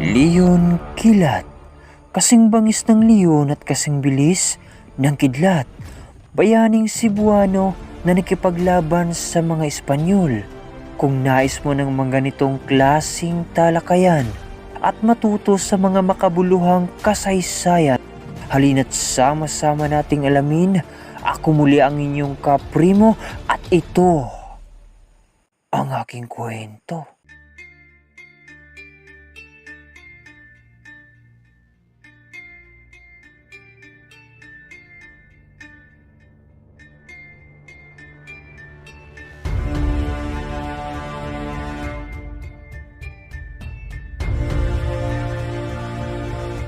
Leon Kilat. Kasing bangis ng leon at kasing bilis ng kidlat. Bayaning Cebuano na nakipaglaban sa mga Espanyol. Kung nais mo ng mga ganitong klaseng talakayan at matuto sa mga makabuluhang kasaysayan, halina't sama-sama nating alamin. Ako muli ang inyong kaprimo at ito ang aking kwento.